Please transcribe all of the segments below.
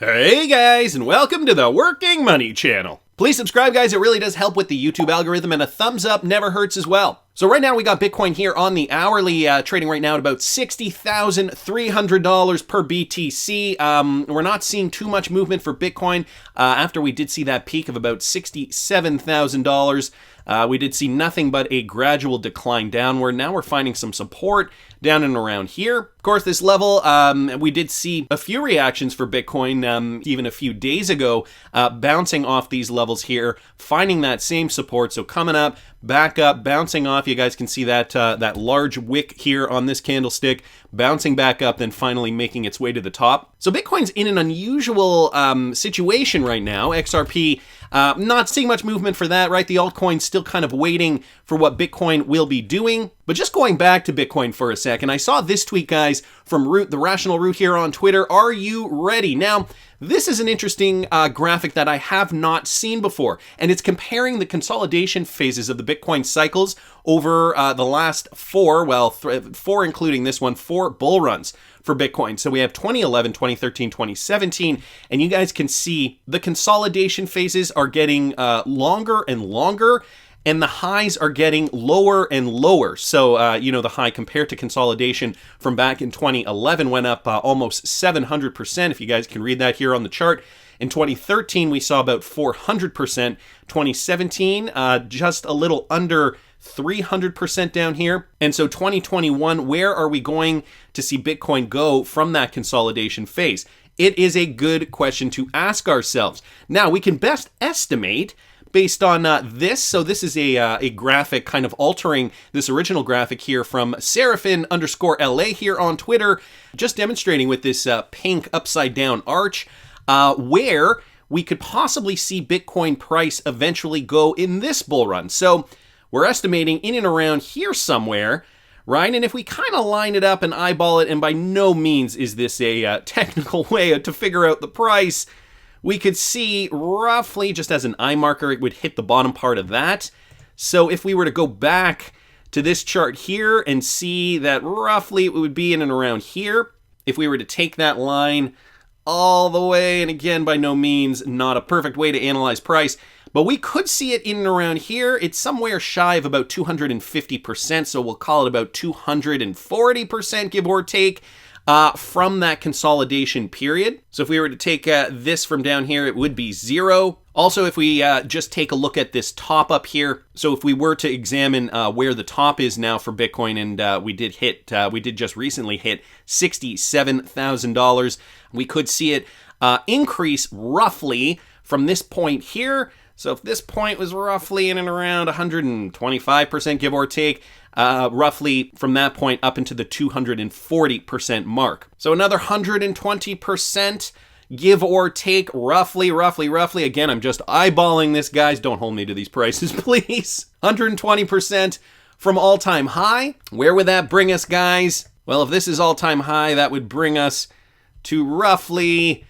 Hey guys, and welcome to the Working Money channel. Please subscribe, guys. It really does help with the YouTube algorithm, and a thumbs up never hurts as well. So right now we got Bitcoin here on the hourly, trading right now at about $60,300 per BTC. We're not seeing too much movement for Bitcoin after we did see that peak of about $67,000. We did see nothing but a gradual decline downward. Now we're finding some support down and around here. Of course, this level, we did see a few reactions for Bitcoin even a few days ago, bouncing off these levels here, finding that same support. So coming up, back up, bouncing off. You guys can see that that large wick here on this candlestick, bouncing back up, then finally making its way to the top. So Bitcoin's in an unusual situation right now. XRP, not seeing much movement for that, right? The altcoin's still kind of waiting for what Bitcoin will be doing. But just going back to Bitcoin for a second, I saw this tweet, guys, from Root, the Rational Root here on Twitter. Are you ready? Now, this is an interesting graphic that I have not seen before, and it's comparing the consolidation phases of the Bitcoin cycles over the last four including this one, 4 bull runs for Bitcoin. So we have 2011, 2013, 2017, and you guys can see the consolidation phases are getting longer and longer, and the highs are getting lower and lower. So, the high compared to consolidation from back in 2011 went up almost 700%, if you guys can read that here on the chart. In 2013, we saw about 400%. 2017, just a little under 300% down here. And so 2021, where are we going to see Bitcoin go from that consolidation phase? It is a good question to ask ourselves. Now, we can best estimate based on this. So this is a graphic kind of altering this original graphic here from Seraphin_LA here on Twitter, just demonstrating with this pink upside down arch where we could possibly see Bitcoin price eventually go in this bull run. So we're estimating in and around here somewhere, right? And if we kind of line it up and eyeball it, and by no means is this a technical way to figure out the price, we could see roughly, just as an eye marker, it would hit the bottom part of that. So if we were to go back to this chart here and see that roughly it would be in and around here, if we were to take that line all the way, and again, by no means not a perfect way to analyze price, but we could see it in and around here. It's somewhere shy of about 250%, so we'll call it about 240%, give or take, from that consolidation period. So if we were to take this from down here, it would be 0. Also, if we just take a look at this top up here, so if we were to examine where the top is now for Bitcoin, and we did just recently hit $67,000, we could see it increase roughly from this point here. So if this point was roughly in and around 125%, give or take, roughly from that point up into the 240% mark. So another 120%, give or take, roughly. Again, I'm just eyeballing this, guys. Don't hold me to these prices, please. 120% from all-time high. Where would that bring us, guys? Well, if this is all-time high, that would bring us to roughly,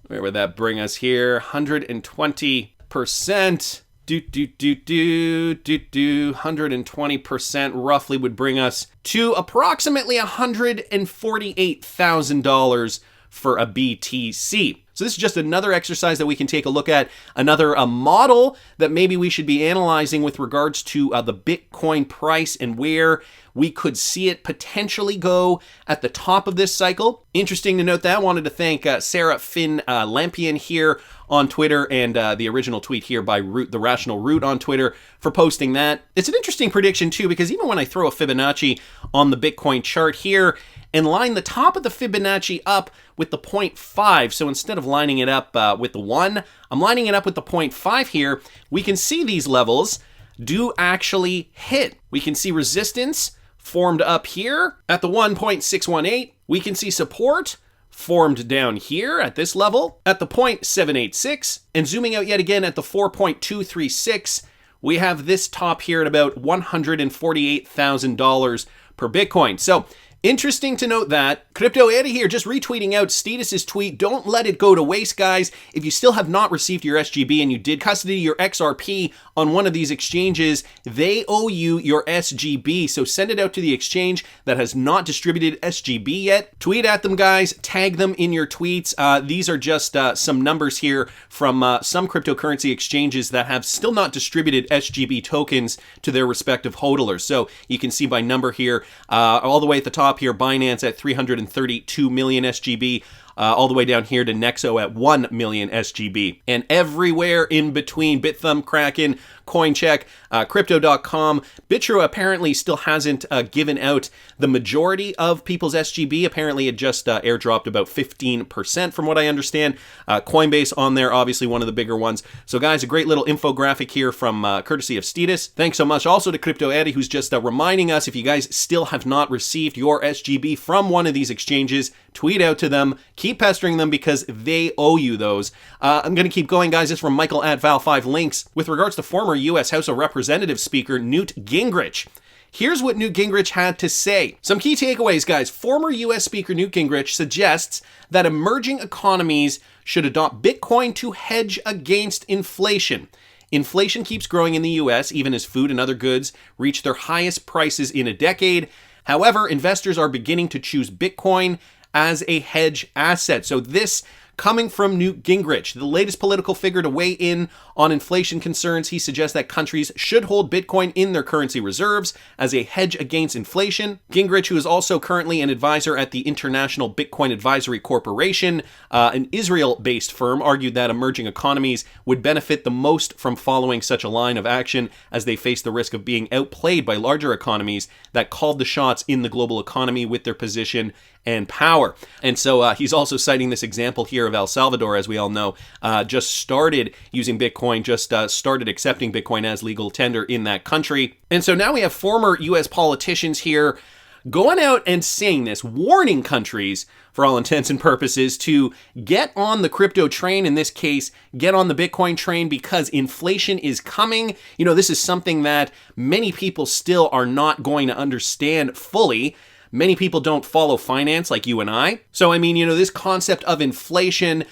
where would that bring us here? 120%. 120% roughly would bring us to approximately $148,000 for a BTC. So this is just another exercise that we can take a look at, another model that maybe we should be analyzing with regards to the Bitcoin price and where we could see it potentially go at the top of this cycle. Interesting to note that. I wanted to thank Sarah Finn Lampion here on Twitter, and the original tweet here by Root, the Rational Root on Twitter, for posting that. It's an interesting prediction too, because even when I throw a Fibonacci on the Bitcoin chart here and line the top of the Fibonacci up with the 0.5, so instead of lining it up with the 1, I'm lining it up with the 0.5 here, we can see these levels do actually hit. We can see resistance formed up here at the 1.618. We can see support formed down here at this level at the 0.786, and zooming out yet again at the 4.236, we have this top here at about $148,000 per Bitcoin. So Interesting to note that. Crypto Eddie here just retweeting out Steedus's tweet. Don't let it go to waste, guys. If you still have not received your SGB and you did custody your XRP on one of these exchanges, they owe you your SGB. So send it out to the exchange that has not distributed SGB yet. Tweet at them, guys. Tag them in your tweets. These are just some numbers here from some cryptocurrency exchanges that have still not distributed SGB tokens to their respective hodlers. So you can see by number here, all the way at the top here, Binance at 332 million SGB, all the way down here to Nexo at 1 million SGB. And everywhere in between, Bithumb, Kraken, Coincheck, Crypto.com, BITRUE apparently still hasn't given out the majority of people's SGB. Apparently it just airdropped about 15% from what I understand. Coinbase on there, obviously one of the bigger ones. So guys, a great little infographic here from courtesy of Steedus. Thanks so much also to Crypto Eddie, who's just reminding us, if you guys still have not received your SGB from one of these exchanges, tweet out to them, keep pestering them because they owe you those. I'm going to keep going, guys. This is from Michael at Val5 Links. With regards to former U.S. House of Representatives Speaker Newt Gingrich, here's what Newt Gingrich had to say. Some key takeaways, guys. Former U.S. Speaker Newt Gingrich suggests that emerging economies should adopt Bitcoin to hedge against inflation. Inflation keeps growing in the U.S., even as food and other goods reach their highest prices in a decade. However, investors are beginning to choose Bitcoin as a hedge asset. So this coming from Newt Gingrich, the latest political figure to weigh in on inflation concerns. He suggests that countries should hold Bitcoin in their currency reserves as a hedge against inflation. Gingrich, who is also currently an advisor at the International Bitcoin Advisory Corporation, an Israel-based firm, argued that emerging economies would benefit the most from following such a line of action as they face the risk of being outplayed by larger economies that called the shots in the global economy with their position and power. And so he's also citing this example here of El Salvador, as we all know, just started using Bitcoin, just started accepting Bitcoin as legal tender in that country. And so now we have former U.S. politicians here going out and saying this, warning countries, for all intents and purposes, to get on the crypto train, in this case, get on the Bitcoin train, because inflation is coming. You know, this is something that many people still are not going to understand fully. Many people don't follow finance like you and I. So, I mean, you know, this concept of inflation,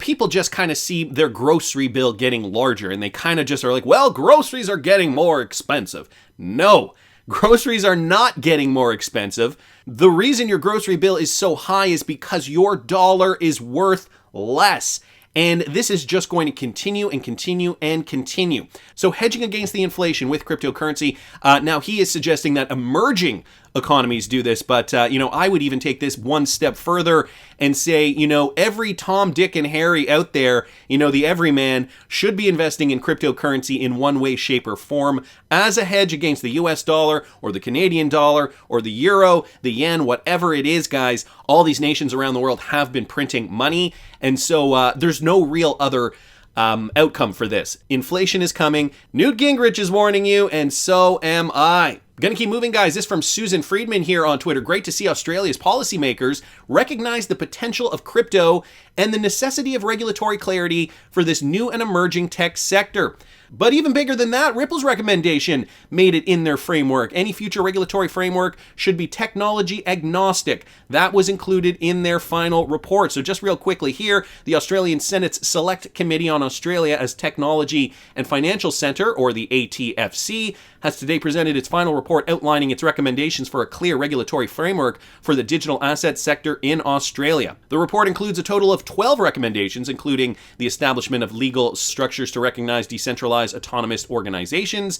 people just kind of see their grocery bill getting larger and they kind of just are like, well, groceries are getting more expensive. No, groceries are not getting more expensive. The reason your grocery bill is so high is because your dollar is worth less. And this is just going to continue and continue and continue. So hedging against the inflation with cryptocurrency. Now he is suggesting that emerging economies do this, but I would even take this one step further and say, every Tom, Dick, and Harry out there, the everyman, should be investing in cryptocurrency in one way, shape, or form as a hedge against the US dollar or the Canadian dollar or the euro, the yen, whatever it is, guys. All these nations around the world have been printing money, and so there's no real other outcome for this. Inflation is coming. Newt Gingrich is warning you, and so am I. Gonna keep moving, guys. This from Susan Friedman here on Twitter. Great to see Australia's policymakers recognize the potential of crypto and the necessity of regulatory clarity for this new and emerging tech sector. But even bigger than that, Ripple's recommendation made it in their framework. Any future regulatory framework should be technology agnostic. That was included in their final report. So just real quickly here, the Australian Senate's Select Committee on Australia as Technology and Financial Centre, or the ATFC, has today presented its final report outlining its recommendations for a clear regulatory framework for the digital asset sector in Australia. The report includes a total of 12 recommendations, including the establishment of legal structures to recognize decentralized autonomous organizations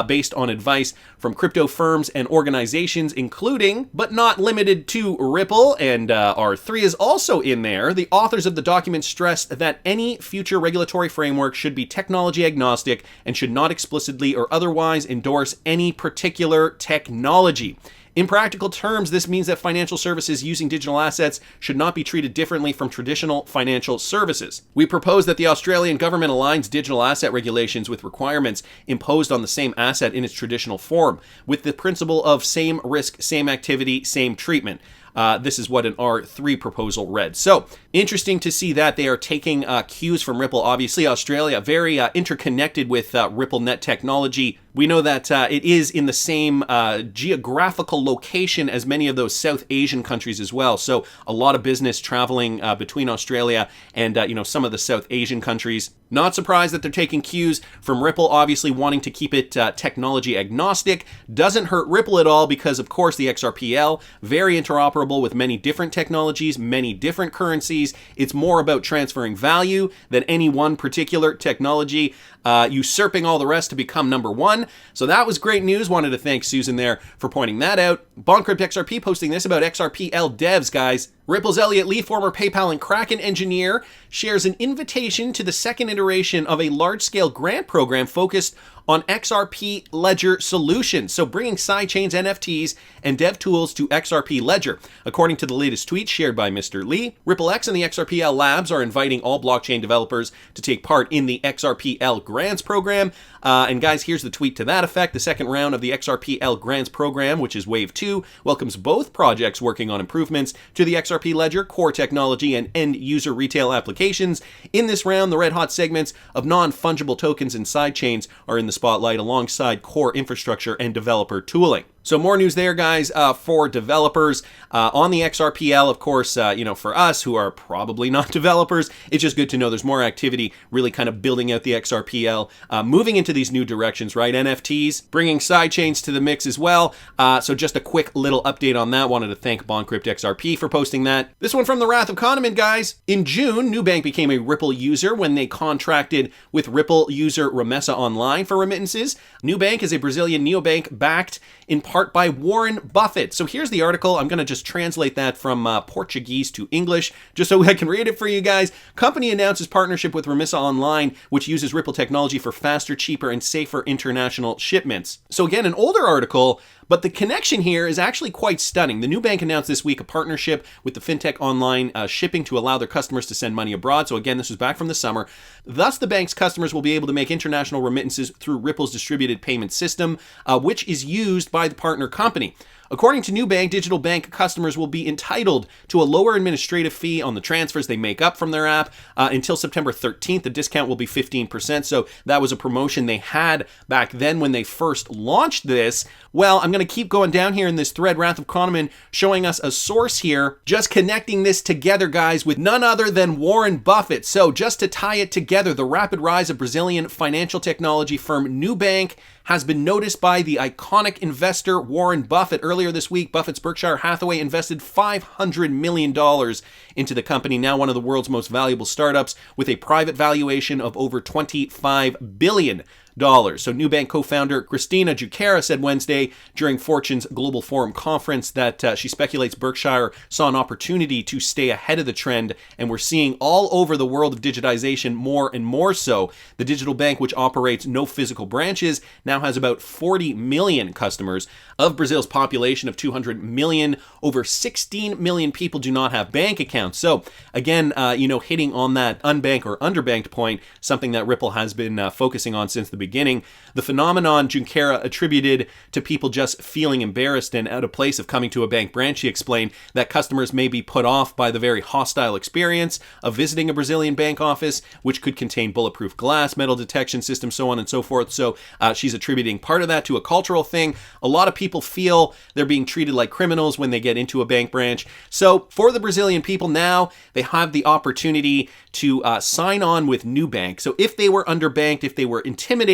based on advice from crypto firms and organizations, including, but not limited to, Ripple, and R3 is also in there. The authors of the document stressed that any future regulatory framework should be technology agnostic and should not explicitly or otherwise endorse any particular technology. In practical terms, this means that financial services using digital assets should not be treated differently from traditional financial services. We propose that the Australian government aligns digital asset regulations with requirements imposed on the same asset in its traditional form, with the principle of same risk, same activity, same treatment. This is what an R3 proposal read. So interesting to see that they are taking cues from Ripple. Obviously, Australia, very interconnected with Ripple Net technology. We know that it is in the same geographical location as many of those South Asian countries as well. So a lot of business traveling between Australia and some of the South Asian countries. Not surprised that they're taking cues from Ripple, obviously wanting to keep it technology agnostic. Doesn't hurt Ripple at all because, of course, the XRPL, very interoperable with many different technologies, many different currencies. It's more about transferring value than any one particular technology, usurping all the rest to become number one. So that was great news. Wanted to thank Susan there for pointing that out. Bondcrypt XRP posting this about XRPL devs, guys. Ripple's Elliot Lee, former PayPal and Kraken engineer, shares an invitation to the second iteration of a large-scale grant program focused on XRP Ledger solutions, so bringing sidechains, NFTs, and dev tools to XRP Ledger. According to the latest tweet shared by Mr. Lee, RippleX and the XRPL Labs are inviting all blockchain developers to take part in the XRPL Grants program. And guys, here's the tweet to that effect. The second round of the XRPL Grants program, which is Wave 2, welcomes both projects working on improvements to the XRP Ledger, core technology, and end-user retail applications. In this round, the red-hot segments of non-fungible tokens and sidechains are in the spotlight alongside core infrastructure and developer tooling. So more news there, guys, for developers on the XRPL. Of course, for us who are probably not developers, it's just good to know there's more activity really kind of building out the XRPL, moving into these new directions, right? NFTs, bringing sidechains to the mix as well. So just a quick little update on that. Wanted to thank Bondcrypt XRP for posting that. This one from the Wrath of Kahneman, guys. In June, Nubank became a Ripple user when they contracted with Ripple user Remessa Online for remittances. Nubank is a Brazilian neobank backed in part by Warren Buffett. So here's the article. I'm going to just translate that from Portuguese to English, just so I can read it for you guys. Company announces partnership with Remessa Online, which uses Ripple technology for faster, cheaper, and safer international shipments. So again, an older article, but the connection here is actually quite stunning. The Nubank announced this week a partnership with the fintech online shipping to allow their customers to send money abroad. So again, this was back from the summer. Thus, the bank's customers will be able to make international remittances through Ripple's distributed payment system, which is used by the partner company. According to Nubank, digital bank customers will be entitled to a lower administrative fee on the transfers they make up from their app until September 13th. The discount will be 15%. So that was a promotion they had back then when they first launched this. Well, I'm going to keep going down here in this thread, Wrath of Kahneman, showing us a source here, just connecting this together, guys, with none other than Warren Buffett. So just to tie it together, the rapid rise of Brazilian financial technology firm Nubank has been noticed by the iconic investor Warren Buffett. Earlier this week, Buffett's Berkshire Hathaway invested $500 million into the company, now one of the world's most valuable startups, with a private valuation of over $25 billion. So Nubank co-founder Cristina Junqueira said Wednesday during Fortune's Global Forum conference that she speculates Berkshire saw an opportunity to stay ahead of the trend, and we're seeing all over the world of digitization more and more so. The digital bank, which operates no physical branches, now has about 40 million customers. Of Brazil's population of 200 million, over 16 million people do not have bank accounts. So again, hitting on that unbanked or underbanked point, something that Ripple has been focusing on since the beginning. The phenomenon Junqueira attributed to people just feeling embarrassed and out of place of coming to a bank branch. He explained that customers may be put off by the very hostile experience of visiting a Brazilian bank office, which could contain bulletproof glass, metal detection system, so on and so forth. So she's attributing part of that to a cultural thing. A lot of people feel they're being treated like criminals when they get into a bank branch. So for the Brazilian people now, they have the opportunity to sign on with Nubank. So if they were underbanked, if they were intimidated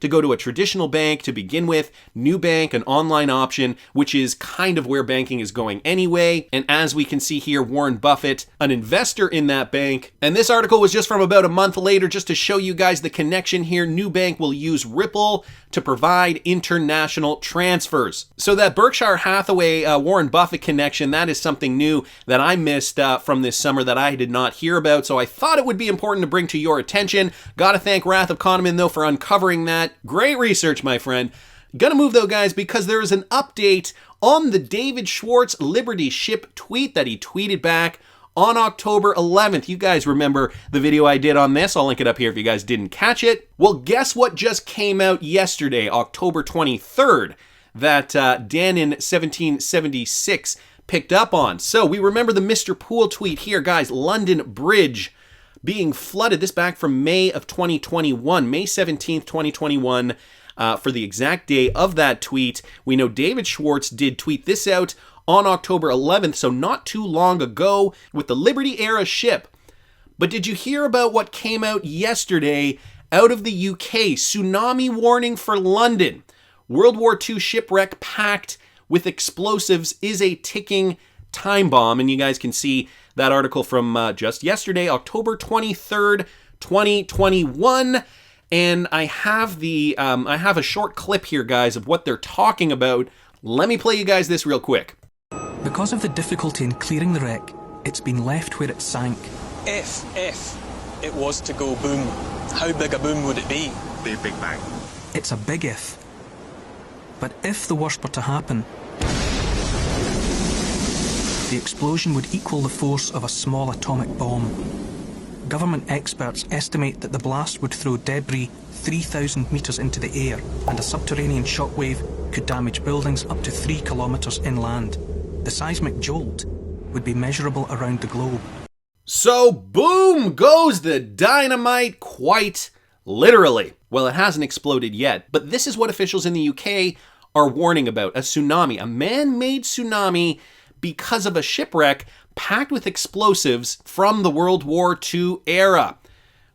to go to a traditional bank to begin with, Nubank, an online option, which is kind of where banking is going anyway. And as we can see here, Warren Buffett, an investor in that bank. And this article was just from about a month later, just to show you guys the connection here. Nubank will use Ripple to provide international transfers. So that Berkshire Hathaway, Warren Buffett connection, that is something new that I missed from this summer that I did not hear about. So I thought it would be important to bring to your attention. Gotta thank Wrath of Kahneman, though, for uncovering that. Great research, my friend. Gonna move, though, guys, because there is an update on the David Schwartz Liberty Ship tweet that he tweeted back on October 11th. You guys remember the video I did on this. I'll link it up here if you guys didn't catch it. Well, guess what just came out yesterday, October 23rd? That Danon 1776 picked up on. So we remember the Mr. Poole tweet here, guys. London Bridge being flooded. This back from May of 2021, May 17th, 2021. For the exact day of that tweet. We know David Schwartz did tweet this out on October 11th, so not too long ago, with the Liberty era ship. But did you hear about what came out yesterday out of the UK? Tsunami warning for London. World War II shipwreck packed with explosives is a ticking time bomb. And you guys can see that article from just yesterday, October 23rd, 2021. And I have a short clip here, guys, of what they're talking about. Let me play you guys this real quick. Because of the difficulty in clearing the wreck, it's been left where it sank. If it was to go boom, how big a boom would it be? Be a big bang. It's a big if. But if the worst were to happen, the explosion would equal the force of a small atomic bomb. Government experts estimate that the blast would throw debris 3,000 metres into the air, and a subterranean shockwave could damage buildings up to 3 kilometres inland. The seismic jolt would be measurable around the globe. So boom goes the dynamite, quite literally. Well, it hasn't exploded yet, but this is what officials in the UK are warning about. A tsunami, a man-made tsunami because of a shipwreck packed with explosives from the World War II era.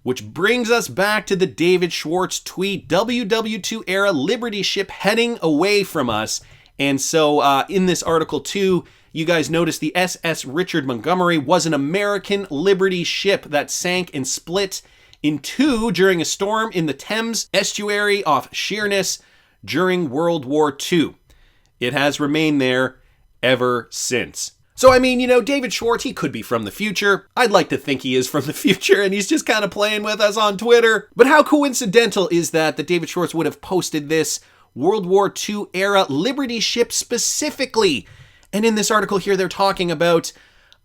Which brings us back to the David Schwartz tweet, WW2 era Liberty ship heading away from us. And so in this article too, you guys notice the SS Richard Montgomery was an American Liberty ship that sank and split in two during a storm in the Thames estuary off Sheerness during World War II. It has remained there ever since. So, I mean, you know, David Schwartz, he could be from the future. I'd like to think he is from the future, and he's just kind of playing with us on Twitter. But how coincidental is that David Schwartz would have posted this World War II era Liberty ship specifically? And in this article here, they're talking about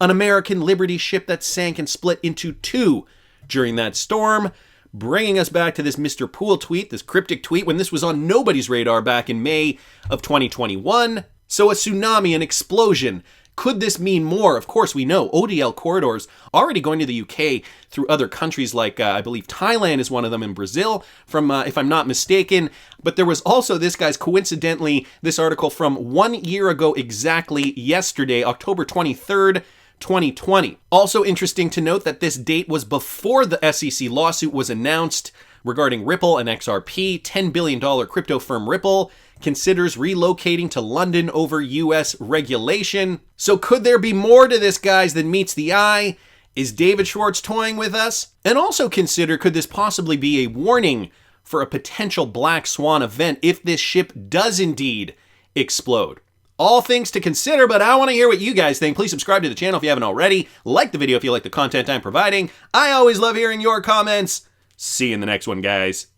an American Liberty ship that sank and split into two during that storm, bringing us back to this Mr. Poole tweet, this cryptic tweet, when this was on nobody's radar back in May of 2021. So a tsunami, an explosion. Could this mean more? Of course, we know ODL corridors already going to the UK through other countries like, I believe Thailand is one of them, in Brazil, from if I'm not mistaken. But there was also this, guys, coincidentally, this article from 1 year ago exactly yesterday, October 23rd, 2020. Also interesting to note that this date was before the SEC lawsuit was announced regarding Ripple and XRP. $10 billion crypto firm Ripple considers relocating to London over US regulation. So could there be more to this, guys, than meets the eye? Is David Schwartz toying with us? And also consider, could this possibly be a warning for a potential Black Swan event if this ship does indeed explode? All things to consider, but I want to hear what you guys think. Please subscribe to the channel if you haven't already. Like the video if you like the content I'm providing. I always love hearing your comments. See you in the next one, guys.